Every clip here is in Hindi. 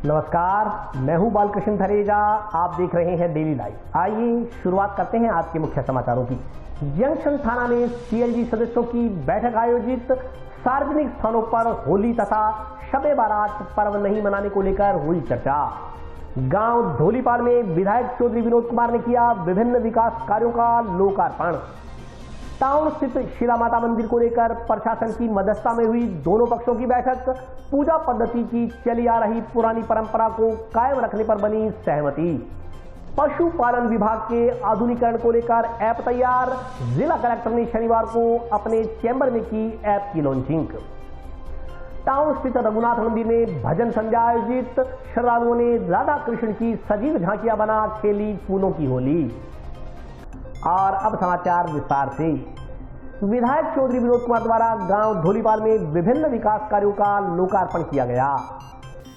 नमस्कार, मैं हूं बालकृष्ण धरेजा। आप देख रहे हैं डेली लाइव। आइए शुरुआत करते हैं आज के मुख्य समाचारों की। जंक्शन थाना में सीएलजी सदस्यों की बैठक आयोजित। सार्वजनिक स्थानों पर होली तथा शबे बारात पर्व नहीं मनाने को लेकर हुई चर्चा। गांव धोलीपाल में विधायक चौधरी विनोद कुमार ने किया विभिन्न विकास कार्यों का लोकार्पण। टाउन स्थित शिला माता मंदिर को लेकर प्रशासन की मध्यस्थता में हुई दोनों पक्षों की बैठक। पूजा पद्धति की चली आ रही पुरानी परंपरा को कायम रखने पर बनी सहमति। पशुपालन विभाग के आधुनिकीकरण को लेकर ऐप तैयार। जिला कलेक्टर ने शनिवार को अपने चैम्बर में की ऐप की लॉन्चिंग। टाउन स्थित रघुनाथ मंदिर में भजन संध्या आयोजित। श्रद्धालुओं ने राधा कृष्ण की सजीव झांकियां बना खेली फूलों की होली। और अब समाचार विस्तार से। विधायक चौधरी विनोद कुमार द्वारा गांव धोलीपाल में विभिन्न विकास कार्यों का लोकार्पण किया गया।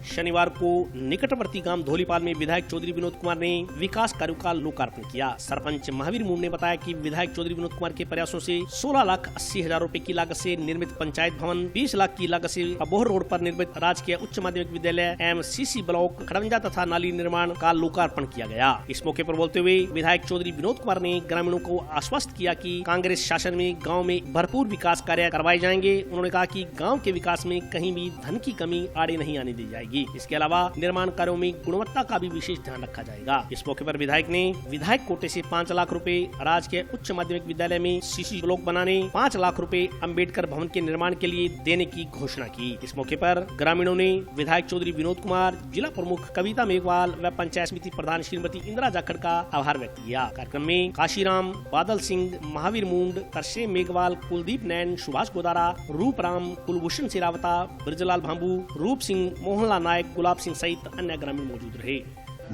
शनिवार को निकटवर्ती गांव धोलीपाल में विधायक चौधरी विनोद कुमार ने विकास कार्यों का लोकार्पण किया। सरपंच महावीर मूड ने बताया कि विधायक चौधरी विनोद कुमार के प्रयासों से 16,80,000 रुपए की लागत से निर्मित पंचायत भवन, 20 लाख की लागत से अबोहर रोड पर निर्मित राजकीय उच्च माध्यमिक विद्यालय MCC ब्लॉक खड़ंजा तथा नाली निर्माण का लोकार्पण किया गया। इस मौके पर बोलते हुए विधायक चौधरी विनोद कुमार ने ग्रामीणों को आश्वस्त किया कि कांग्रेस शासन में गाँव में भरपूर विकास कार्य करवाए जाएंगे। उन्होंने कहा कि गाँव के विकास में कहीं भी धन की कमी आड़े नहीं आने दी जाएगी। इसके अलावा निर्माण कार्यों में गुणवत्ता का भी विशेष ध्यान रखा जाएगा। इस मौके पर विधायक ने विधायक कोटे से 5 लाख रुपए राजकीय उच्च माध्यमिक विद्यालय में CC ब्लॉक बनाने, 5 लाख रुपए अंबेडकर भवन के निर्माण के लिए देने की घोषणा की। इस मौके पर ग्रामीणों ने विधायक चौधरी विनोद कुमार, जिला प्रमुख कविता मेघवाल व पंचायत समिति प्रधान श्रीमती इंदिरा जाखड़ का आभार व्यक्त किया। कार्यक्रम में काशीराम, बादल सिंह, महावीर मूंड, तरसेम मेघवाल, कुलदीप नैन, सुभाष गोदारा, रूपराम, कुलभूषण सिरावता, ब्रजलाल भांबू, रूप सिंह, मोहनलाल नायक, गुलाब सिंह सहित अन्य ग्रामीण मौजूद रहे।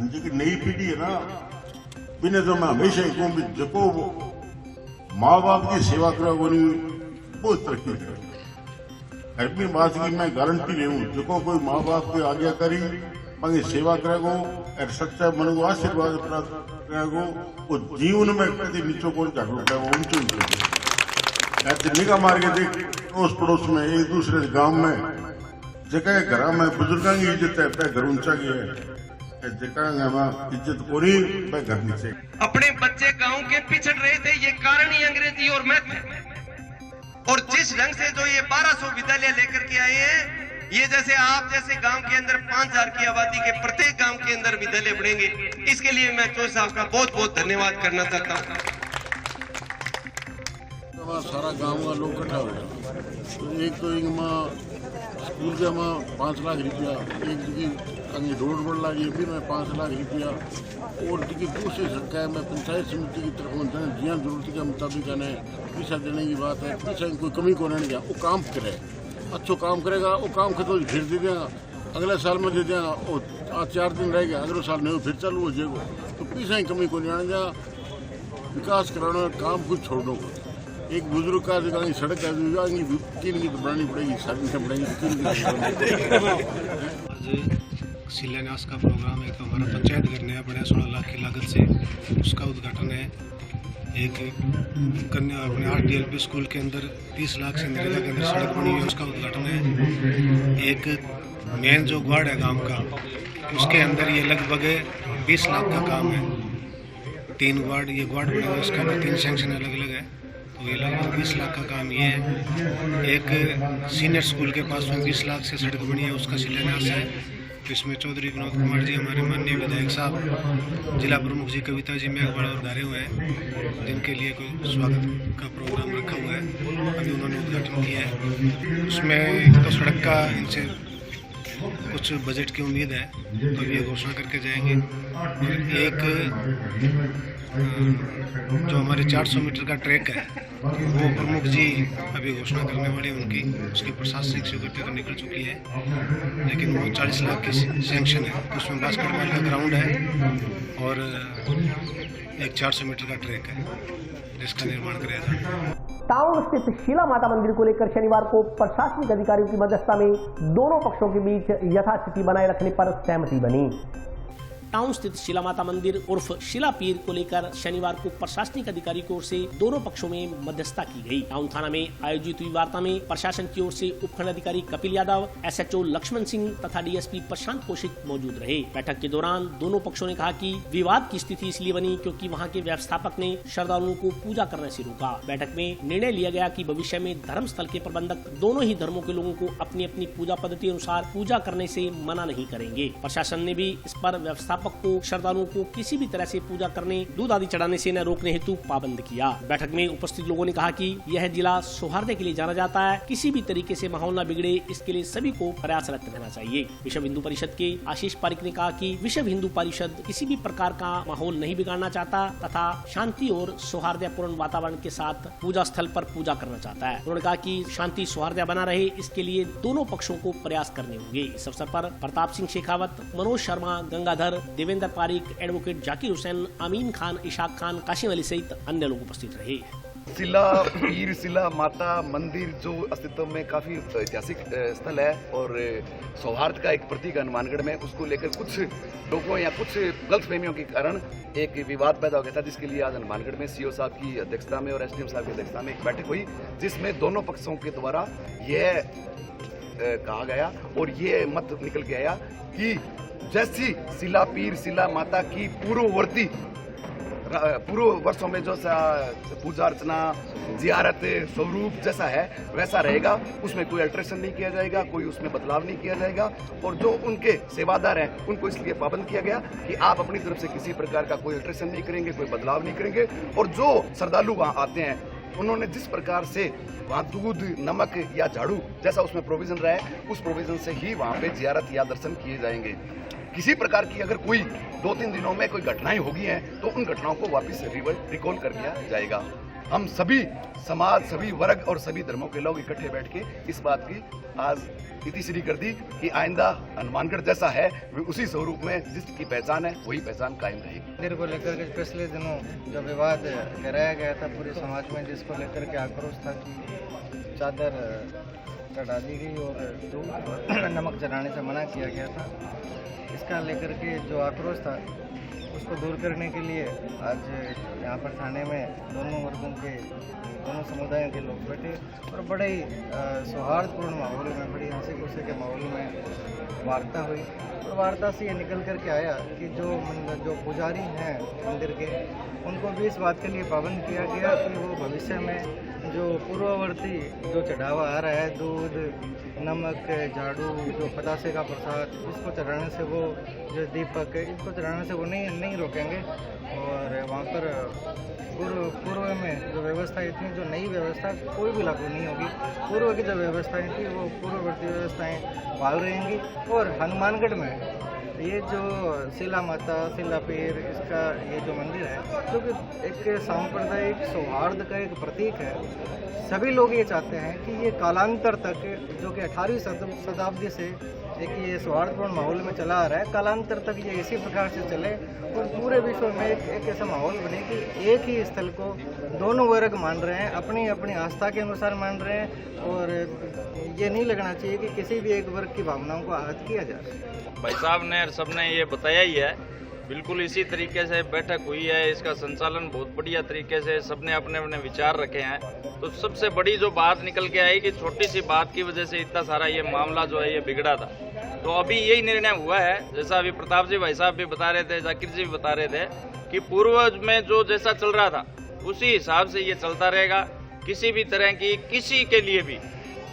जो नई पीढ़ी है ना, बिना तो मैं हमेशा कहूँ भी जको माँ बाप की सेवा करो बहुत तरक्की करे। अपनी बात की मैं गारंटी ले हूँ, जको कोई माँ बाप की आज्ञा करी मांगे सेवा करेगो और सच्चा मन को आशीर्वाद प्राप्त करेगो, वो जीवन में कभी नीचो को जागरूक ऊंचो ऐसे निगाह मार के देख अड़ोस पड़ोस में एक दूसरे गांव में जगह घर में बुजुर्गों की इज्जत है, घर ऊंचा की है, जगह इज्जत पूरी घर नीचे। अपने बच्चे गांव के पिछड़ रहे थे, ये कारण ही अंग्रेजी और मैथ है। और जिस ढंग से जो ये 1200 विद्यालय लेकर के आए हैं, ये जैसे आप जैसे गांव के अंदर 5000 की आबादी के प्रत्येक गांव के अंदर विद्यालय बढ़ेंगे, इसके लिए मैं चौधरी साहब का बहुत बहुत धन्यवाद करना चाहता हूँ। सारा गांव का लोग इकट्ठा हो गया। एक तो स्कूल के में 5 लाख रुपया, एक रोड बढ़ लगी भी मैं 5 लाख रुपया, और कोशिश रखा है मैं पंचायत समिति की तरफ जिया जरूरत के मुताबिक पैसा देने की बात है। पैसा कोई कमी को नहीं गया, वो काम करे, अच्छा काम करेगा, वो काम खत्म फिर दे देगा, अगले साल में दे देगा, और आज 4 दिन रह गया, अगले साल नहीं फिर चालू हो जाएगा। तो पैसा की कमी को नहीं आने जा, विकास कराना काम कुछ छोड़ दो। एक बुजुर्ग का सड़क तीन की तो बनानी पड़ेगी, सारी पड़ेगी। शिलान्यास का प्रोग्राम है, तो हमारा पंचायत घर नया बना 16 लाख की लागत से, उसका उद्घाटन है। एक कन्या अपने RTLP स्कूल के अंदर 30 लाख से नरेगा के अंदर सड़क बनी है, उसका उद्घाटन है। एक मेन जो वार्ड है गांव का, उसके अंदर ये लगभग 20 लाख का काम है। 3 वार्ड ये वार्ड बने हुए, उसका 3 सैंक्शन अलग अलग है, तो ये लगभग 20 लाख का काम ये है। एक सीनियर स्कूल के पास में 20 लाख से सड़क बनी है, उसका शिलान्यास है। इसमें चौधरी विनोद कुमार जी, हमारे माननीय विधायक साहब, जिला प्रमुख जी कविता जी मेघवाल और धारे हुए हैं, जिनके लिए कोई स्वागत का प्रोग्राम रखा हुआ है। अभी उन्होंने उद्घाटन किया है। उसमें तो सड़क का इनसे कुछ बजट की उम्मीद है, तो ये घोषणा करके जाएंगे। और एक जो हमारे 400 मीटर का ट्रैक है, वो प्रमुख जी अभी घोषणा करने वाले हैं उनकी, उसकी प्रशासनिक स्वीकृति तो निकल चुकी है, लेकिन वो 40 लाख की सैंक्शन है। तो उसमें बास्केटबॉल का ग्राउंड है और एक 400 मीटर का ट्रैक है, जिसका निर्माण किया जाएगा। टाउन स्थित शिला माता मंदिर को लेकर शनिवार को प्रशासनिक अधिकारियों की मध्यस्थता में दोनों पक्षों के बीच यथास्थिति बनाए रखने पर सहमति बनी। टाउन स्थित शिला माता मंदिर उर्फ शिला पीर को लेकर शनिवार को प्रशासनिक अधिकारी की ओर से दोनों पक्षों में मध्यस्थता की गई। टाउन थाना में आयोजित हुई वार्ता में प्रशासन की ओर से उपखंड अधिकारी कपिल यादव, SHO लक्ष्मण सिंह तथा DSP प्रशांत कौशिक मौजूद रहे। बैठक के दौरान दोनों पक्षों ने कहा कि विवाद की स्थिति इसलिए बनी क्योंकि वहां के व्यवस्थापक ने श्रद्धालुओं को पूजा करने से रोका। बैठक में निर्णय लिया गया कि भविष्य में धर्म स्थल के प्रबंधक दोनों ही धर्मों के लोगों को अपनी अपनी पूजा पद्धति अनुसार पूजा करने से मना नहीं करेंगे। प्रशासन ने भी इस पर व्यवस्थापक को श्रद्धालुओं को किसी भी तरह से पूजा करने, दूध आदि चढ़ाने से न रोकने हेतु पाबंद किया। बैठक में उपस्थित लोगों ने कहा कि यह जिला सौहार्द के लिए जाना जाता है, किसी भी तरीके से माहौल न बिगड़े, इसके लिए सभी को प्रयासरत रहना चाहिए। विश्व हिंदू परिषद के आशीष पारिक ने कहा कि विश्व हिंदू परिषद किसी भी प्रकार का माहौल नहीं बिगाड़ना चाहता तथा शांति और सौहार्दपूर्ण वातावरण के साथ पूजा स्थल पर पूजा करना चाहता है। उन्होंने कहा कि शांति सौहार्द बना रहे, इसके लिए दोनों पक्षों को प्रयास करने होंगे। इस अवसर पर प्रताप सिंह शेखावत, मनोज शर्मा, गंगाधर, देवेंद्र पारिक, एडवोकेट जाकिर हुसैन, अमीन खान, इशाक खान, काशिम अली सहित अन्य लोग उपस्थित रहे। शिला पीर, शिला माता मंदिर जो अस्तित्व में काफी ऐतिहासिक स्थल है और सौहार्द का एक प्रतीक हनुमानगढ़ में, उसको लेकर कुछ लोगों या कुछ गलतफहमियों के कारण एक विवाद पैदा हो गया था, जिसके लिए आज हनुमानगढ़ में CO साहब की अध्यक्षता में और SDM साहब की अध्यक्षता में एक बैठक हुई, जिसमें दोनों पक्षों के द्वारा यह कहा गया और ये मत निकल के आया कि जैसी शिला पीर, शिला माता की पूर्व वर्षों में जो पूजा अर्चना, जियारत, स्वरूप जैसा है वैसा रहेगा, उसमें कोई अल्ट्रेशन नहीं किया जाएगा, कोई उसमें बदलाव नहीं किया जाएगा। और जो उनके सेवादार हैं उनको इसलिए पाबंद किया गया कि आप अपनी तरफ से किसी प्रकार का कोई अल्ट्रेशन नहीं करेंगे, कोई बदलाव नहीं करेंगे। और जो श्रद्धालु वहाँ आते हैं उन्होंने जिस प्रकार से वहाँ दूध, नमक या झाड़ू जैसा उसमें प्रोविजन रहा है, उस प्रोविजन से ही वहाँ पे जियारत या दर्शन किए जाएंगे। किसी प्रकार की अगर कोई 2-3 दिनों में कोई घटनाएं होगी हैं तो उन घटनाओं को वापस रिकॉल कर दिया जाएगा। हम सभी समाज, सभी वर्ग और सभी धर्मों के लोग इकट्ठे बैठ के इस बात की आज इतिश्री कर दी कि आइंदा हनुमानगढ़ जैसा है उसी स्वरूप में जिसकी पहचान है वही पहचान कायम रहेगी। मंदिर को लेकर के पिछले दिनों जो विवाद कराया गया था पूरे समाज में, जिसको लेकर के आक्रोश था कि चादर चढ़ा दी गई और दूध नमक चढ़ाने से मना किया गया था, इसका लेकर के जो आक्रोश था उसको दूर करने के लिए आज यहाँ पर थाने में दोनों वर्गों के, दोनों समुदायों के लोग बैठे और बड़े ही सौहार्दपूर्ण माहौल में, बड़ी हंसी खुशी के माहौल में वार्ता हुई। और वार्ता से ये निकल कर के आया कि जो पुजारी हैं मंदिर के, उनको भी इस बात के लिए पाबंद किया गया कि वो भविष्य में जो पूर्ववर्ती जो चढ़ावा आ रहा है, दूध, नमक, झाड़ू, जो पतासे का प्रसाद, इसको चढ़ाने से वो जो दीपक, इसको चढ़ाने से वो नहीं रोकेंगे। और वहाँ पर पूर्व में जो व्यवस्था थी, जो नई व्यवस्था कोई भी लागू नहीं होगी। पूर्व की जो व्यवस्थाएं थी वो पूर्ववर्ती व्यवस्थाएं बहाल रहेंगी। और हनुमानगढ़ में ये जो शिला माता, शिला पीर, इसका ये जो मंदिर है, जो कि एक सांप्रदायिक सौहार्द का एक प्रतीक है, सभी लोग ये चाहते हैं कि ये कालांतर तक, जो कि 18वीं शताब्दी से एक ये सौहार्दपूर्ण माहौल में चला आ रहा है, कालांतर तक ये इसी प्रकार से चले और पूरे विश्व में एक ऐसा माहौल बने कि एक ही स्थल को दोनों वर्ग मान रहे हैं, अपनी अपनी आस्था के अनुसार मान रहे हैं। और ये नहीं लगना चाहिए कि किसी भी एक वर्ग की भावनाओं को आहत किया जाए। भाई साहब ने और सबने ये बताया ही है, बिल्कुल इसी तरीके से बैठक हुई है। इसका संचालन बहुत बढ़िया तरीके से सबने अपने अपने विचार रखे हैं। तो सबसे बड़ी जो बात निकल के आई कि छोटी सी बात की वजह से इतना सारा ये मामला जो है ये बिगड़ा था। तो अभी यही निर्णय हुआ है, जैसा अभी प्रताप जी भाई साहब भी बता रहे थे, जाकिर जी भी बता रहे थे कि पूर्व में जो जैसा चल रहा था उसी हिसाब से ये चलता रहेगा। किसी भी तरह की किसी के लिए भी,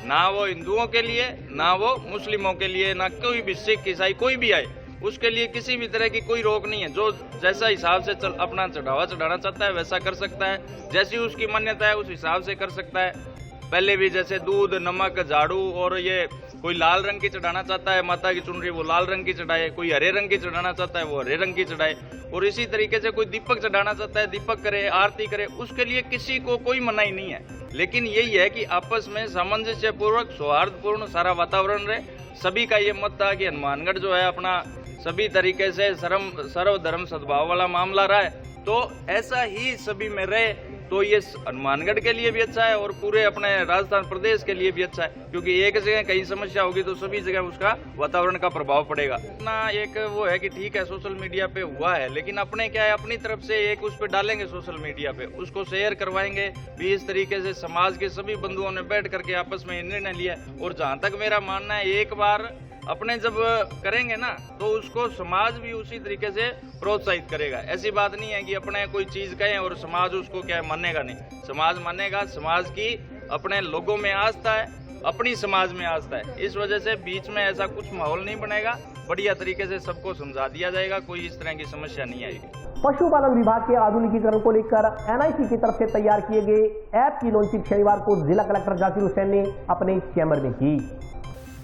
ना वो हिंदुओं के लिए, ना वो मुस्लिमों के लिए, ना कोई भी सिख ईसाई कोई भी आए, उसके लिए किसी भी तरह की कोई रोक नहीं है। जो जैसा हिसाब से अपना चढ़ावा चढ़ाना चाहता है वैसा कर सकता है, जैसी उसकी मान्यता है उस हिसाब से कर सकता है। पहले भी जैसे दूध, नमक, झाड़ू, और ये कोई लाल रंग की चढ़ाना चाहता है माता की चुनरी, वो लाल रंग की चढ़ाए, कोई हरे रंग की चढ़ाना चाहता है वो हरे रंग की चढ़ाए, और इसी तरीके से कोई दीपक चढ़ाना चाहता है दीपक करे, आरती करे, उसके लिए किसी को कोई मनाही नहीं है। लेकिन यही है कि आपस में सामंजस्य पूर्वक सौहार्दपूर्ण सारा वातावरण रहे। सभी का ये मत था कि हनुमानगढ़ जो है अपना सभी तरीके से सर्वधर्म सद्भाव वाला मामला रहा है, तो ऐसा ही सभी में रहे। तो ये हनुमानगढ़ के लिए भी अच्छा है और पूरे अपने राजस्थान प्रदेश के लिए भी अच्छा है, क्योंकि एक जगह कहीं समस्या होगी तो सभी जगह उसका वातावरण का प्रभाव पड़ेगा ना। एक वो है कि ठीक है सोशल मीडिया पे हुआ है, लेकिन अपने क्या है अपनी तरफ से एक उस पर डालेंगे सोशल मीडिया पे, उसको शेयर करवाएंगे भी। इस तरीके से समाज के सभी बंधुओं ने बैठ करके आपस में निर्णय लिया। और जहां तक मेरा मानना है, एक बार अपने जब करेंगे ना तो उसको समाज भी उसी तरीके से प्रोत्साहित करेगा। ऐसी बात नहीं है कि अपने कोई चीज कहें और समाज उसको क्या है मानेगा नहीं। समाज मानेगा, समाज की अपने लोगों में आस्था है, अपनी समाज में आस्था है। इस वजह से बीच में ऐसा कुछ माहौल नहीं बनेगा, बढ़िया तरीके से सबको समझा दिया जाएगा, कोई इस तरह की समस्या नहीं आएगी। पशुपालन विभाग के आधुनिकीकरण को लेकर एनआईसी की तरफ से तैयार किए गए ऐप की लॉन्चिंग शनिवार को जिला कलेक्टर जाकिर हुसैन ने अपने चैम्बर में की।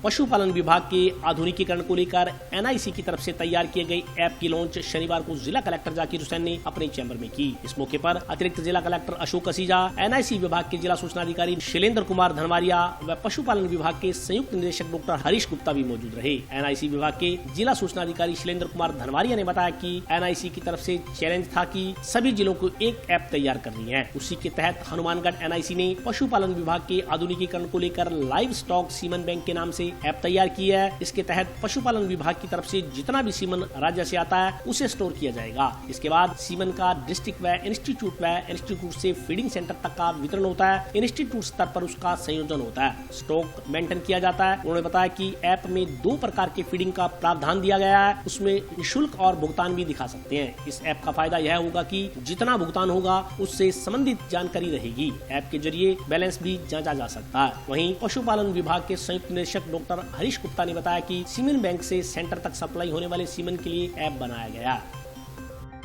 पशुपालन विभाग के आधुनिकीकरण को लेकर एनआईसी की तरफ से तैयार किए गए ऐप की लॉन्च शनिवार को जिला कलेक्टर जाकिर हुसैन ने अपने चैम्बर में की। इस मौके पर अतिरिक्त जिला कलेक्टर अशोक असीजा, एनआईसी विभाग के जिला सूचना अधिकारी शैलेंद्र कुमार धनवारिया व पशुपालन विभाग के संयुक्त निदेशक डॉक्टर हरीश गुप्ता भी मौजूद रहे। एनआईसी विभाग के जिला सूचना अधिकारी शैलेंद्र कुमार धनवारिया ने बताया कि एनआईसी की तरफ से चैलेंज था कि सभी जिलों को एक ऐप तैयार करनी है। उसी के तहत हनुमानगढ़ एनआईसी ने पशुपालन विभाग के आधुनिकीकरण को लेकर लाइव स्टॉक सीमन बैंक के नाम से ऐप तैयार की है। इसके तहत पशुपालन विभाग की तरफ से जितना भी सीमन राज्य से आता है उसे स्टोर किया जाएगा। इसके बाद सीमन का डिस्ट्रिक्ट व इंस्टीट्यूट से फीडिंग सेंटर तक का वितरण होता है। इंस्टीट्यूट स्तर पर उसका संयोजन होता है, स्टॉक मेंटेन किया जाता है। उन्होंने बताया कि ऐप में 2 प्रकार के फीडिंग का प्रावधान दिया गया है, उसमें निःशुल्क और भुगतान भी दिखा सकते हैं। इस ऐप का फायदा यह होगा कि जितना भुगतान होगा उससे संबंधित जानकारी रहेगी। ऐप के जरिए बैलेंस भी जांचा जा सकता है। वहीं पशुपालन विभाग के संयुक्त निदेशक डॉक्टर हरीश गुप्ता ने बताया कि सीमन बैंक से सेंटर तक सप्लाई होने वाले सीमन के लिए ऐप बनाया गया।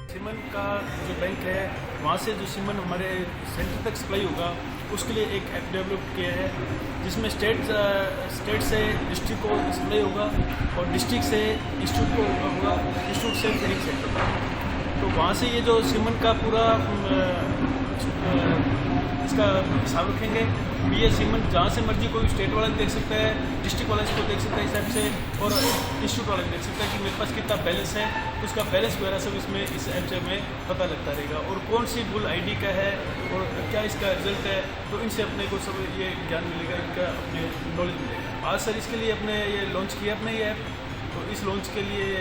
सीमन का जो बैंक है वहाँ से जो सीमन हमारे सेंटर तक सप्लाई होगा उसके लिए एक ऐप डेवलप किया है, जिसमें स्टेट से डिस्ट्रिक्ट को सप्लाई होगा और डिस्ट्रिक्ट से इंस्टीट्यूट को होगा, इंस्टीट्यूट से फीडिंग सेंटर। तो वहाँ से ये जो सीमन का पूरा इसका हिसाब रखेंगे। ये सीमन जहाँ से मर्जी कोई स्टेट वाला देख सकता है, डिस्ट्रिक्ट वाला इसको देख सकता है इस ऐप से, और इंस्टीट्यूट वाला देख सकता है कि मेरे पास कितना बैलेंस है, उसका बैलेंस वगैरह सब इसमें इस ऐप से हमें पता लगता रहेगा। और कौन सी बुल आईडी का है और क्या इसका रिजल्ट है, तो इनसे अपने को सब ये ज्ञान मिलेगा, इनका अपने नॉलेज मिलेगा। आज सर इसके लिए अपने ये लॉन्च किया अपने ये ऐप, तो इस लॉन्च के लिए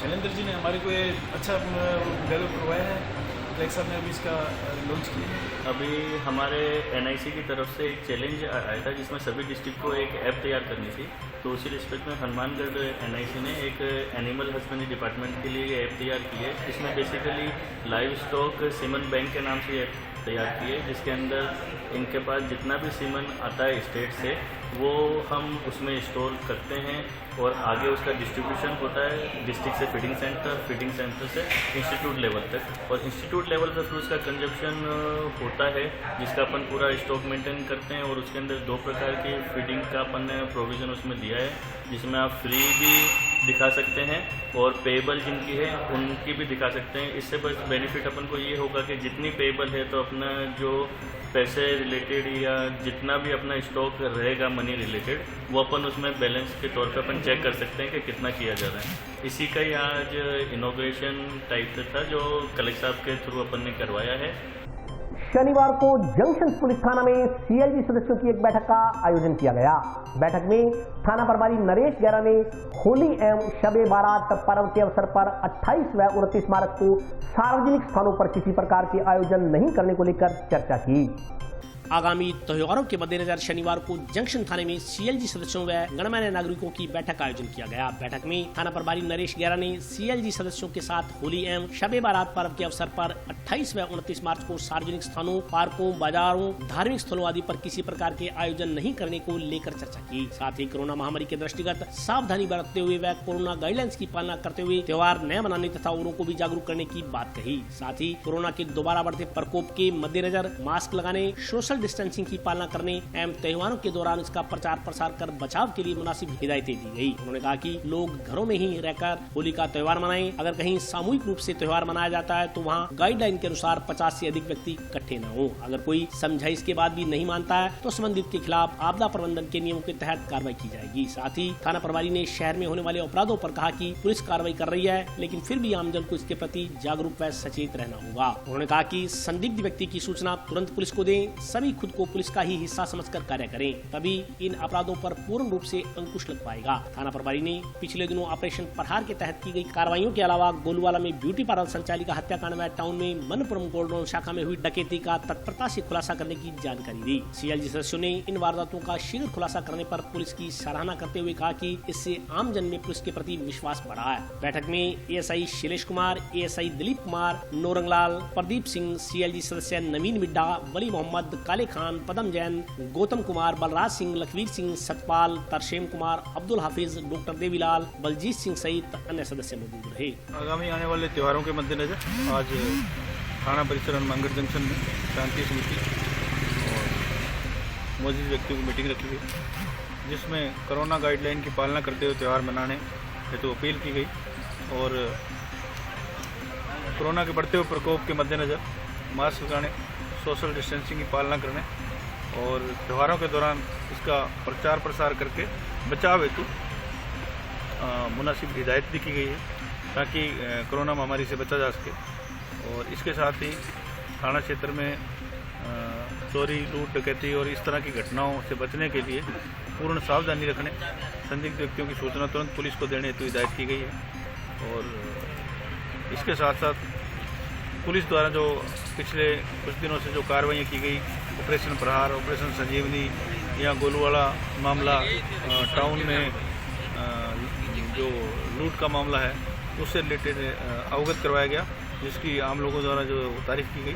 शैलेंद्र जी ने हमारे को ये अच्छा डेवलप करवाया है। लाइक साहब ने अभी इसका लॉन्च किया है। अभी हमारे एनआईसी की तरफ से एक चैलेंज आया था जिसमें सभी डिस्ट्रिक्ट को एक ऐप तैयार करनी थी। तो उसी रिस्पेक्ट में हनुमानगढ़ एनआईसी ने एक एनिमल हस्बेंड्री डिपार्टमेंट के लिए ये ऐप तैयार की है। इसमें basically live stock semen bank के नाम से ऐप तैयार की है, जिसके अंदर इनके पास जितना भी सीमन आता है स्टेट से वो हम उसमें स्टोर करते हैं और आगे उसका डिस्ट्रीब्यूशन होता है डिस्ट्रिक्ट से फीडिंग सेंटर से इंस्टीट्यूट लेवल तक, और इंस्टीट्यूट लेवल पर फिर उसका कंजप्शन होता है जिसका अपन पूरा स्टॉक मेंटेन करते हैं। और उसके अंदर 2 प्रकार की फीडिंग का अपन ने प्रोविज़न उसमें दिया है, जिसमें आप फ्री भी दिखा सकते हैं और पेएबल जिनकी है उनकी भी दिखा सकते हैं। इससे बस बेनिफिट अपन को ये होगा कि जितनी पेएबल है तो अपना जो पैसे रिलेटेड या जितना भी अपना स्टॉक रहेगा मनी रिलेटेड वो अपन उसमें बैलेंस के तौर पे अपन चेक कर सकते हैं कि कितना किया जा रहा है। इसी का ही आज इनोग्रेशन टाइप से था जो कलेक्टर साहब के थ्रू अपन ने करवाया है। शनिवार को जंक्शन पुलिस थाना में सीएलजी सदस्यों की एक बैठक का आयोजन किया गया। बैठक में थाना प्रभारी नरेश गैरा ने होली एवं शबे बारात पर्व के अवसर पर 28 व 29 मार्च को सार्वजनिक स्थानों पर किसी प्रकार के आयोजन नहीं करने को लेकर चर्चा की। आगामी त्योहारों के मद्देनजर शनिवार को जंक्शन थाने में सीएलजी सदस्यों व गणमान्य नागरिकों की बैठक का आयोजन किया गया। बैठक में थाना प्रभारी नरेश गैरा ने सीएलजी सदस्यों के साथ होली एवं शबे बारात पर्व के अवसर पर 28 व 29 मार्च को सार्वजनिक स्थानों, पार्कों, बाजारों, धार्मिक स्थलों आदि पर किसी प्रकार के आयोजन नहीं करने को लेकर चर्चा की। साथ ही कोरोना महामारी के दृष्टिगत सावधानी बरतते हुए व कोरोना गाइडलाइंस की पालना करते हुए त्योहार न मनाने तथा औरों को भी जागरूक करने की बात कही। साथ ही कोरोना के दोबारा बढ़ते प्रकोप के मद्देनजर मास्क लगाने, सोशल सोशल डिस्टेंसिंग की पालना करने एवं त्योहारों के दौरान इसका प्रचार प्रसार कर बचाव के लिए मुनासिब हिदायतें दी गई। उन्होंने कहा कि लोग घरों में ही रहकर होली का त्योहार मनाएं। अगर कहीं सामूहिक रूप से त्योहार मनाया जाता है तो वहाँ गाइडलाइन के अनुसार 50 से अधिक व्यक्ति इकट्ठे न हो। अगर कोई समझाइश के बाद भी नहीं मानता है तो संबंधित के खिलाफ आपदा प्रबंधन के नियमों के तहत कार्रवाई की जाएगी। साथ ही थाना प्रभारी ने शहर में होने वाले अपराधों पर कहा कि पुलिस कार्रवाई कर रही है, लेकिन फिर भी आमजन को इसके प्रति जागरूक व सचेत रहना होगा। उन्होंने कहा कि संदिग्ध व्यक्ति की सूचना तुरंत पुलिस को दें। सभी खुद को पुलिस का ही हिस्सा समझकर कार्य करें, तभी इन अपराधों पर पूर्ण रूप से अंकुश लग पाएगा। थाना प्रभारी ने पिछले दिनों ऑपरेशन प्रहार के तहत की गई कार्रवाइयों के अलावा गोलूवाला में ब्यूटी पार्लर संचालिका हत्याकांड व टाउन में मनपुरम गोल्ड लोन शाखा में हुई डकैती का तत्परता से खुलासा करने की जानकारी दी। सीएलजी सदस्यों ने इन वारदातों का शीघ्र खुलासा करने पर पुलिस की सराहना करते हुए कहा कि इससे आम जन में पुलिस के प्रति विश्वास बढ़ा है। बैठक में ASI Shailesh Kumar, ASI Dilip Kumar, Naurang Lal, Pradeep Singh, CLG सदस्य नवीन मिड्डा, वली मोहम्मद, काले खान, पदम जैन, गौतम कुमार, बलराज सिंह, लखवीर सिंह, सतपाल, तरशेम कुमार, अब्दुल हाफिज, डॉक्टर देवीलाल, बलजीत सिंह सहित अन्य सदस्य मौजूद रहे। आगामी आने वाले त्योहारों के मद्देनजर आज थाना परिसर हनुमानगढ़ जंक्शन में शांति समिति और मौजूद व्यक्तियों की मीटिंग रखी गई, जिसमें कोरोना गाइडलाइन की पालना करते हुए त्यौहार मनाने हेतु अपील की गई और कोरोना के बढ़ते हुए प्रकोप के मद्देनज़र मास्क लगाने, सोशल डिस्टेंसिंग की पालना करने और त्योहारों के दौरान इसका प्रचार प्रसार करके बचाव हेतु मुनासिब हिदायत भी की गई है ताकि कोरोना महामारी से बचा जा सके। और इसके साथ ही थाना क्षेत्र में चोरी, लूट, डकैती और इस तरह की घटनाओं से बचने के लिए पूर्ण सावधानी रखने, संदिग्ध व्यक्तियों की सूचना तुरंत पुलिस को देने हेतु हिदायत की गई है। और इसके साथ साथ पुलिस द्वारा जो पिछले कुछ दिनों से जो कार्रवाइयाँ की गई, ऑपरेशन प्रहार, ऑपरेशन संजीवनी या गोलूवाला मामला, टाउन में जो लूट का मामला है उससे रिलेटेड अवगत करवाया गया, जिसकी आम लोगों द्वारा जो तारीफ की गई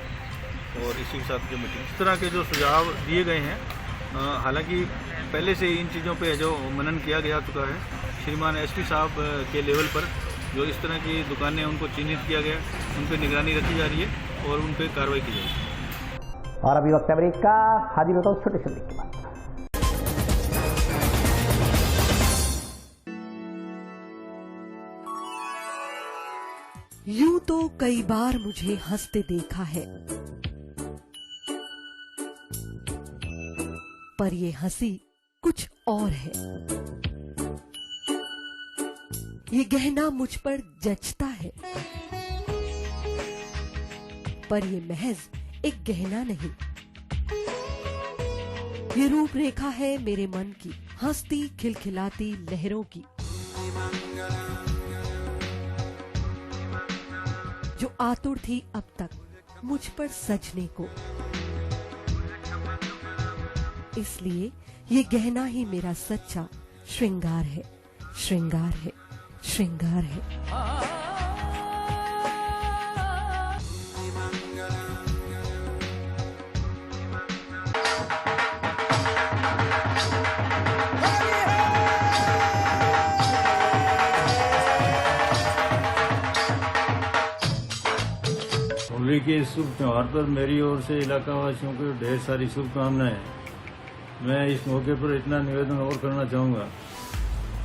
और इसी के साथ जो मीटिंग, इस तरह के जो सुझाव दिए गए हैं। हालांकि पहले से इन चीज़ों पे जो मनन किया गया चुका है, श्रीमान एसपी साहब के लेवल पर जो इस तरह की दुकानें उनको चिन्हित किया गया, उन पर निगरानी रखी जा रही है और उन पर कार्रवाई की जाएगी। और अभी वक्त ब्रेक का, हाजिर होता हूँ छोटे से ब्रेक के बाद। यूं तो कई बार मुझे हंसते देखा है, पर ये हंसी कुछ और है। ये गहना मुझ पर जचता है, पर ये महज एक गहना नहीं, ये रूपरेखा है मेरे मन की, हंसती खिलखिलाती लहरों की, जो आतुर थी अब तक मुझ पर सजने को। इसलिए ये गहना ही मेरा सच्चा श्रृंगार है, श्रृंगार है, श्रृंगार है। होली के इस शुभ त्यौहार पर मेरी ओर से इलाका वासियों को ढेर सारी शुभकामनाएं। मैं इस मौके पर इतना निवेदन और करना चाहूँगा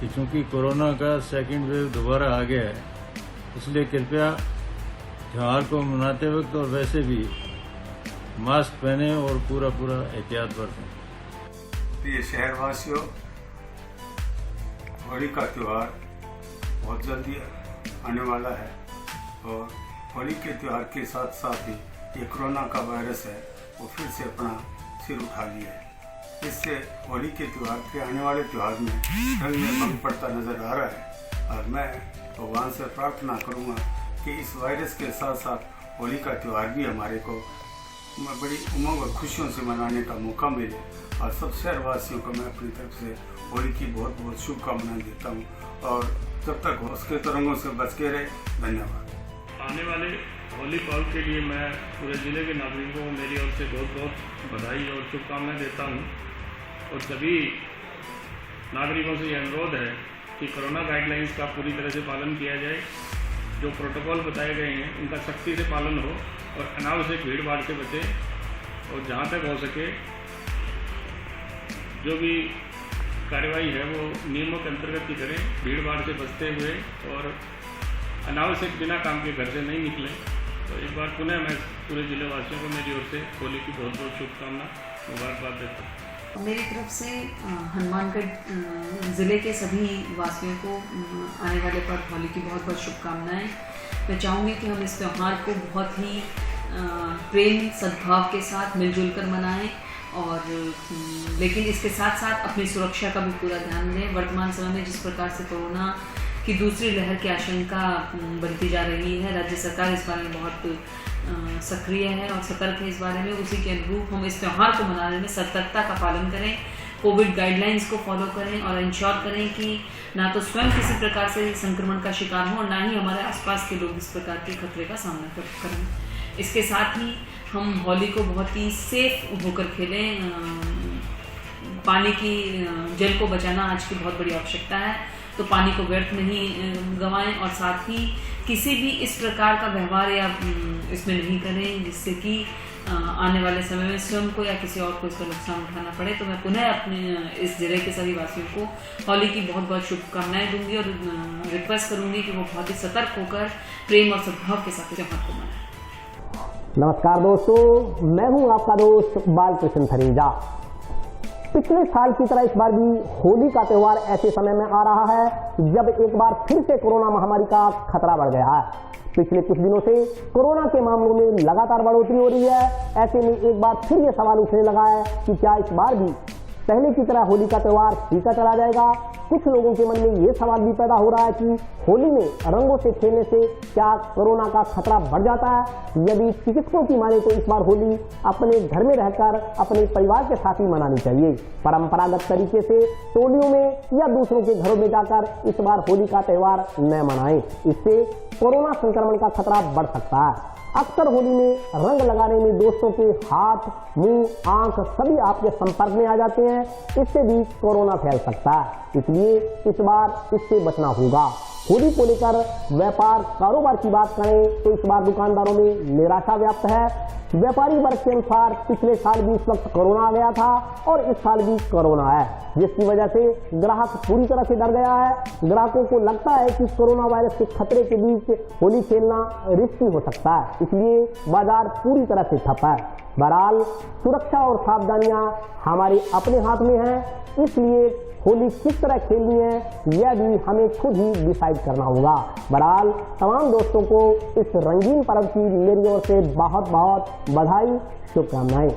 कि चूँकि कोरोना का सेकंड वेव दोबारा आ गया है, इसलिए कृपया त्यौहार को मनाते वक्त और वैसे भी मास्क पहने और पूरा एहतियात बरतें। प्रिय शहरवासियों, होली का त्यौहार बहुत जल्दी आने वाला है और होली के त्यौहार के साथ साथ ही ये कोरोना का वायरस है वो फिर से अपना सिर उठा लिया है। इससे होली के त्यौहार के आने वाले त्यौहार में रंग में भंग पड़ता नजर आ रहा है और मैं भगवान से प्रार्थना करूंगा कि इस वायरस के साथ साथ होली का त्यौहार भी हमारे को बड़ी उमंग और खुशियों से मनाने का मौका मिले। और सब शहरवासियों को मैं अपनी तरफ से होली की बहुत बहुत शुभकामनाएं देता हूँ और जब तक उसके तरंगों से बच के रहे। धन्यवाद। आने वाले होली पर्व के लिए मैं पूरे ज़िले के नागरिकों को मेरी ओर से बहुत बहुत बधाई और शुभकामनाएं देता हूं और सभी नागरिकों से यह अनुरोध है कि कोरोना गाइडलाइंस का पूरी तरह से पालन किया जाए। जो प्रोटोकॉल बताए गए हैं उनका सख्ती से पालन हो और अनावश्यक भीड़ भाड़ से बचें। और जहाँ तक हो सके जो भी कार्रवाई है वो नियमों के अंतर्गत ही करें, भीड़ भाड़ से बचते हुए और अनावश्यक बिना काम के घर से नहीं निकलें। तो एक बार पुनः मैं पूरे जिले वासियों को मेरी ओर से होली की बहुत बहुत शुभकामना मुबारकबाद देता हूँ। मेरी तरफ से हनुमानगढ़ ज़िले के सभी वासियों को आने वाले पर्व होली की बहुत बहुत शुभकामनाएं। मैं चाहूँगी कि हम इस त्यौहार को बहुत ही प्रेम सद्भाव के साथ मिलजुल कर मनाएं और लेकिन इसके साथ साथ अपनी सुरक्षा का भी पूरा ध्यान दें। वर्तमान समय में जिस प्रकार से कोरोना की दूसरी लहर की आशंका बनती जा रही है, राज्य सरकार इस बारे में बहुत सक्रिय है और सतर्क है इस बारे में। उसी के अनुरूप हम इस त्यौहार को मनाने में सतर्कता का पालन करें, कोविड गाइडलाइंस को फॉलो करें और इंश्योर करें कि ना तो स्वयं किसी प्रकार से संक्रमण का शिकार हो और ना ही हमारे आसपास के लोग इस प्रकार के खतरे का सामना करें। इसके साथ ही हम होली को बहुत ही सेफ होकर खेलें। पानी की जल को बचाना आज की बहुत बड़ी आवश्यकता है, तो पानी को व्यर्थ नहीं गंवाएं और साथ ही किसी भी इस प्रकार का व्यवहार या इसमें नहीं करें जिससे कि आने वाले समय में स्वयं को या किसी और को इसका नुकसान उठाना पड़े। तो मैं पुनः अपने इस जिले के सभी वासियों को होली की बहुत बहुत शुभकामनाएं दूंगी और रिक्वेस्ट करूंगी कि वो बहुत ही सतर्क होकर प्रेम और सद्भाव के साथ त्यौहार को मनाएं। नमस्कार दोस्तों, मैं हूं आपका दोस्त बालकृष्ण थरेजा। पिछले साल की तरह इस बार भी होली का त्यौहार ऐसे समय में आ रहा है जब एक बार फिर से कोरोना महामारी का खतरा बढ़ गया है। पिछले कुछ दिनों से कोरोना के मामलों में लगातार बढ़ोतरी हो रही है। ऐसे में एक बार फिर ये सवाल उठने लगा है कि क्या इस बार भी पहले की तरह होली का त्यौहार फीका चला जाएगा। कुछ लोगों के मन में ये सवाल भी पैदा हो रहा है कि होली में रंगों से खेलने से क्या कोरोना का खतरा बढ़ जाता है। यदि चिकित्सकों की माने तो इस बार होली अपने घर में रहकर अपने परिवार के साथ ही मनानी चाहिए। परंपरागत तरीके से टोलियों में या दूसरों के घरों में जाकर इस बार होली का त्यौहार न मनाएं, इससे कोरोना संक्रमण का खतरा बढ़ सकता है। अक्सर होली में रंग लगाने में दोस्तों के हाथ, मुंह, आंख सभी आपके संपर्क में आ जाते हैं, इससे भी कोरोना फैल सकता है। इसलिए इस बार इससे बचना होगा। होली को लेकर व्यापार कारोबार की बात करें तो इस बार दुकानदारों में निराशा व्याप्त है। व्यापारी वर्ग के अनुसार पिछले साल भी इस वक्त कोरोना आ गया था और इस साल भी कोरोना है, जिसकी वजह से ग्राहक पूरी तरह से डर गया है। ग्राहकों को लगता है कि कोरोना वायरस के खतरे के बीच होली खेलना रिस्की हो सकता है, इसलिए बाजार पूरी तरह से ठप है। बहरहाल सुरक्षा और सावधानियां हमारे अपने हाथ में है, इसलिए होली किस तरह खेलनी है यह भी हमें खुद ही डिसाइड करना होगा। बहरहाल तमाम दोस्तों को इस रंगीन पर्व की मेरी ओर से बहुत बहुत बधाई, शुभकामनाएं।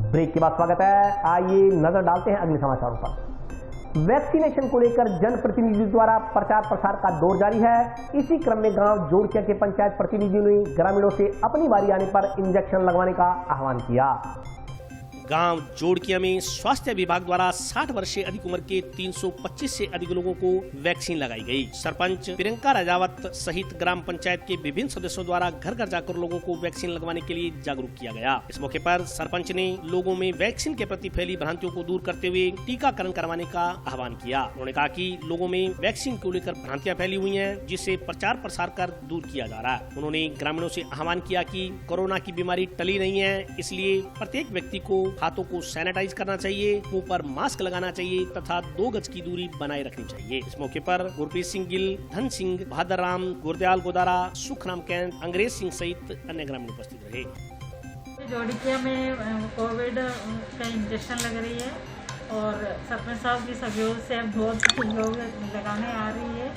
ब्रेक के बाद स्वागत है। आइए नजर डालते हैं अगले समाचारों पर। वैक्सीनेशन को लेकर जनप्रतिनिधियों द्वारा प्रचार प्रसार का दौर जारी है। इसी क्रम में गांव जोड़किया के पंचायत प्रतिनिधियों ने ग्रामीणों से अपनी बारी आने पर इंजेक्शन लगवाने का आह्वान किया। गांव जोड़किया में स्वास्थ्य विभाग द्वारा 60 वर्ष से अधिक उम्र के 325 से अधिक लोगों को वैक्सीन लगाई गई। सरपंच प्रियंका राजावत सहित ग्राम पंचायत के विभिन्न सदस्यों द्वारा घर घर जाकर लोगों को वैक्सीन लगवाने के लिए जागरूक किया गया। इस मौके पर सरपंच ने लोगों में वैक्सीन के प्रति फैली भ्रांतियों को दूर करते हुए टीकाकरण करवाने का आह्वान किया। उन्होंने कहा कि लोगों में वैक्सीन को लेकर भ्रांतियां फैली हुई हैं, जिसे प्रचार प्रसार कर दूर किया जा रहा है। उन्होंने ग्रामीणों से आह्वान किया कि कोरोना की बीमारी टली नहीं है, इसलिए प्रत्येक व्यक्ति को हाथों को सैनिटाइज करना चाहिए, मुंह पर मास्क लगाना चाहिए तथा 2 गज की दूरी बनाए रखनी चाहिए। इस मौके पर गुरप्रीत सिंह गिल, धन सिंह, बहादुर राम, गुरदयाल गोदारा, सुखराम कैंत, अंग्रेज सिंह सहित अन्य ग्रामीण उपस्थित रहे। जोड़किया में कोविड का इंजेक्शन लग रही है और सरपंच साहब की सहयोग से बहुत लोग लगाने आ रही है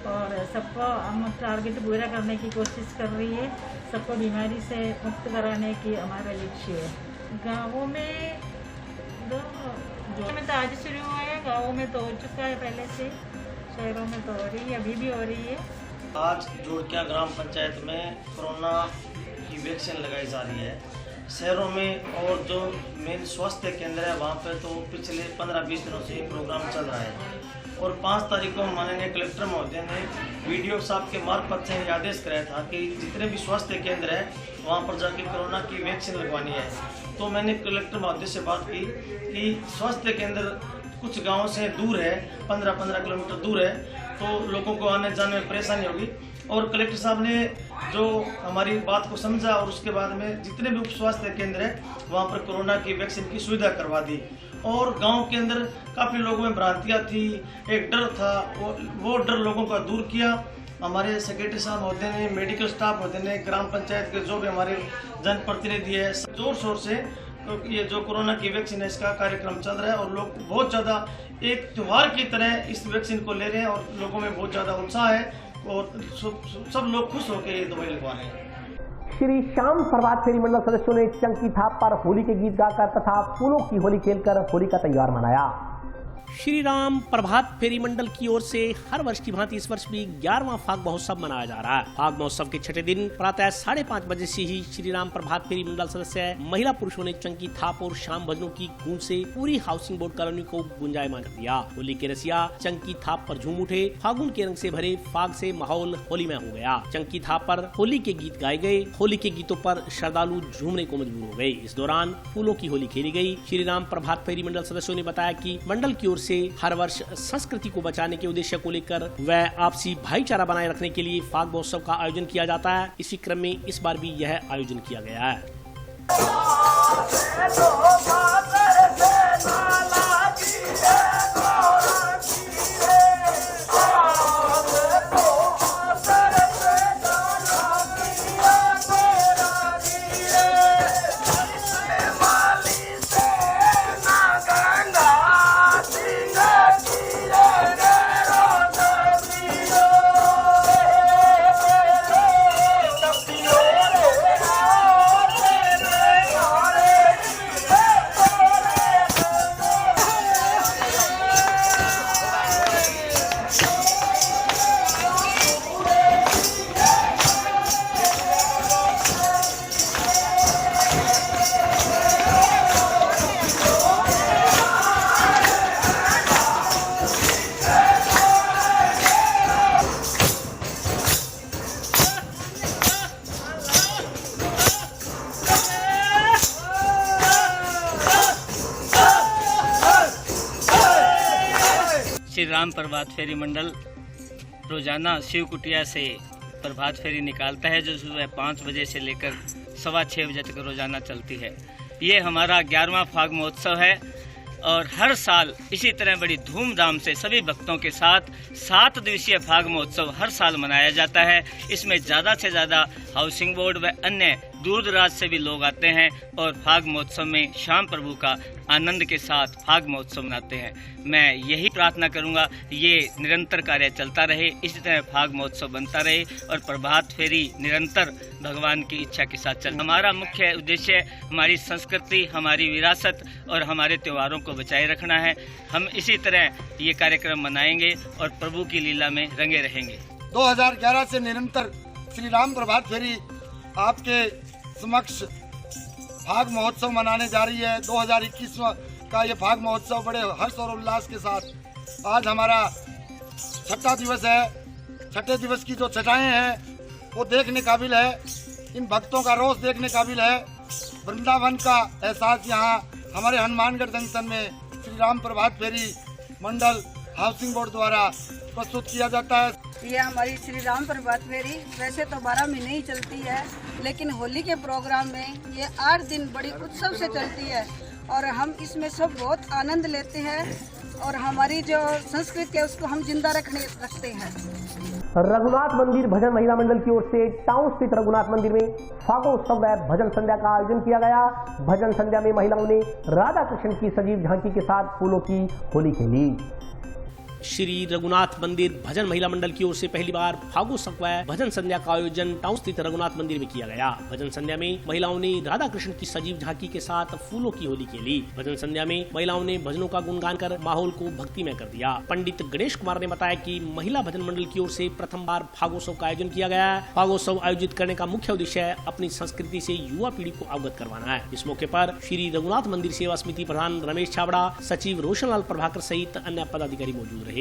और सबको हम टारगेट पूरा करने की कोशिश कर रही है। सबको बीमारी से मुक्त कराने की हमारा लक्ष्य है। गाँवों में तो आज शुरू हुआ है, गाँवों में तो हो चुका है पहले से, शहरों में तो हो रही है, अभी भी हो रही है। आज जोड़किया ग्राम पंचायत में कोरोना की वैक्सीन लगाई जा रही है। शहरों में और जो मेन स्वास्थ्य केंद्र है वहाँ पे तो पिछले 15-20 दिनों से ये प्रोग्राम चल रहा है और 5 तारीख को माननीय कलेक्टर महोदय ने वीडियो साहब के मार्फत से ये आदेश कराया था कि जितने भी स्वास्थ्य केंद्र है वहाँ पर जाके कोरोना की वैक्सीन लगवानी है। तो मैंने कलेक्टर महोदय से बात की कि स्वास्थ्य केंद्र कुछ गाँव से दूर है, 15-15 किलोमीटर दूर है, तो लोगों को आने जाने में परेशानी होगी। और कलेक्टर साहब ने जो हमारी बात को समझा और उसके बाद में जितने भी उप स्वास्थ्य केंद्र है वहाँ पर कोरोना की वैक्सीन की सुविधा करवा दी। और गांव के अंदर काफ़ी लोगों में भ्रांतियाँ थी, एक डर था, वो डर लोगों का दूर किया। हमारे सेक्रेटरी साहब महोदय ने, मेडिकल स्टाफ महोदय ने, ग्राम पंचायत के जो भी हमारे जनप्रतिनिधि है, जोर शोर से ये जो कोरोना की वैक्सीन है इसका कार्यक्रम चल रहा है और लोग बहुत ज़्यादा एक त्योहार की तरह इस वैक्सीन को ले रहे हैं और लोगों में बहुत ज़्यादा उत्साह है और सब लोग खुश होकर ये दवाई लगवा रहे हैं। श्री श्याम प्रभात फेरी मंडल सदस्यों ने चंकी थाप पर होली के गीत गाकर तथा फूलों की होली खेलकर होली का त्योहार मनाया। श्री राम प्रभात फेरी मंडल की ओर से हर वर्ष की भांति इस वर्ष भी 11वां फाग महोत्सव मनाया जा रहा है। फाग महोत्सव के छठे दिन प्रातः 5:30 बजे से ही श्री राम प्रभात फेरी मंडल सदस्य महिला पुरुषों ने चंकी थाप और शाम भजनों की गूंज से पूरी हाउसिंग बोर्ड कॉलोनी को गुंजायमान कर दिया। होली के रसिया चंकी थाप पर झूम उठे। फागुन के रंग से भरे फाग से माहौल होली में हो गया। चंकी थाप पर होली के गीत गाए गए। होली के गीतों पर श्रद्धालु झूमने को मजबूर हो गए। इस दौरान फूलों की होली खेली गई। श्री राम प्रभात फेरी मंडल सदस्यों ने बताया कि मंडल की ओर से हर वर्ष संस्कृति को बचाने के उद्देश्य को लेकर व आपसी भाईचारा बनाए रखने के लिए फाग महोत्सव का आयोजन किया जाता है। इसी क्रम में इस बार भी यह आयोजन किया गया है। श्री राम प्रभात फेरी मंडल रोजाना शिव कुटिया से प्रभात फेरी निकालता है जो सुबह 5 बजे से लेकर 6:15 बजे तक रोजाना चलती है। ये हमारा 11वां फाग महोत्सव है और हर साल इसी तरह बड़ी धूमधाम से सभी भक्तों के साथ 7 दिवसीय फाग महोत्सव हर साल मनाया जाता है। इसमें ज़्यादा से ज़्यादा हाउसिंग बोर्ड व अन्य दूर दराज से भी लोग आते हैं और फाग महोत्सव में श्याम प्रभु का आनंद के साथ फाग महोत्सव मनाते हैं। मैं यही प्रार्थना करूंगा ये निरंतर कार्य चलता रहे, इसी तरह फाग महोत्सव बनता रहे और प्रभात फेरी निरंतर भगवान की इच्छा के साथ चले। हमारा मुख्य उद्देश्य हमारी संस्कृति, हमारी विरासत और हमारे त्योहारों को बचाए रखना है। हम इसी तरह ये कार्यक्रम मनाएंगे और प्रभु की लीला में रंगे रहेंगे। 2011 से निरंतर श्री राम प्रभात फेरी आपके समक्ष फाग महोत्सव मनाने जा रही है। 2021 का ये फाग महोत्सव बड़े हर्ष और उल्लास के साथ आज हमारा 6ठा दिवस है। 6ठे दिवस की जो छटाएं हैं वो देखने काबिल है। इन भक्तों का रोष देखने काबिल है। वृंदावन का एहसास यहाँ हमारे हनुमानगढ़ जंक्शन में श्री राम प्रभात फेरी मंडल हाउसिंग बोर्ड द्वारा प्रस्तुत किया जाता है। ये हमारी श्री राम प्रभात फेरी वैसे तो 12 महीने ही चलती है, लेकिन होली के प्रोग्राम में ये 8 दिन बड़ी उत्सव से चलती है और हम इसमें सब बहुत आनंद लेते हैं और हमारी जो संस्कृति है उसको हम जिंदा रखते हैं। रघुनाथ मंदिर भजन महिला मंडल की ओर से टाउन स्थित रघुनाथ मंदिर में फागोत्सव व भजन संध्या का आयोजन किया गया। भजन संध्या में महिलाओं ने राधा कृष्ण की सजीव झांकी के साथ फूलों की होली खेली। श्री रघुनाथ मंदिर भजन महिला मंडल की ओर से पहली बार फागोत्सव व भजन संध्या का आयोजन टाउन स्थित रघुनाथ मंदिर में किया गया। भजन संध्या में महिलाओं ने राधा कृष्ण की सजीव झांकी के साथ फूलों की होली खेली। भजन संध्या में महिलाओं ने भजनों का गुणगान कर माहौल को भक्तिमय कर दिया। पंडित गणेश कुमार ने बताया कि महिला भजन मंडल की ओर से प्रथम बार फागोत्सव का आयोजन किया गया है। फागोत्सव आयोजित करने का मुख्य उद्देश्य अपनी संस्कृति से युवा पीढ़ी को अवगत करवाना है। इस मौके पर श्री रघुनाथ मंदिर सेवा समिति प्रधान रमेश छाबड़ा, सचिव रोशनलाल प्रभाकर सहित अन्य पदाधिकारी मौजूद रहे।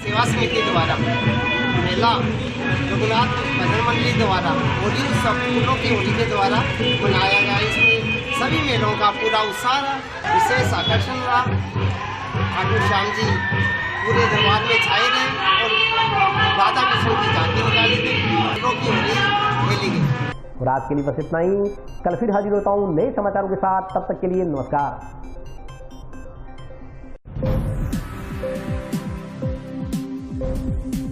सेवा समिति द्वारा मेला रघुनाथ भजन मंडली द्वारा होली उत्सव फूलों की होली के द्वारा मनाया गया। इसमें सभी मेलों का पूरा उत्साह रहा, विशेष आकर्षण रहा। ठाकुर श्याम जी पूरे दरबार में छाए रहे और राधा कृष्ण की झांकी निकाली गई, फूलों की होली खेली गई। और आज के लिए बस इतना ही। कल फिर हाजिर होता हूँ नए समाचारों के साथ। तब तक के लिए नमस्कार। Thank you.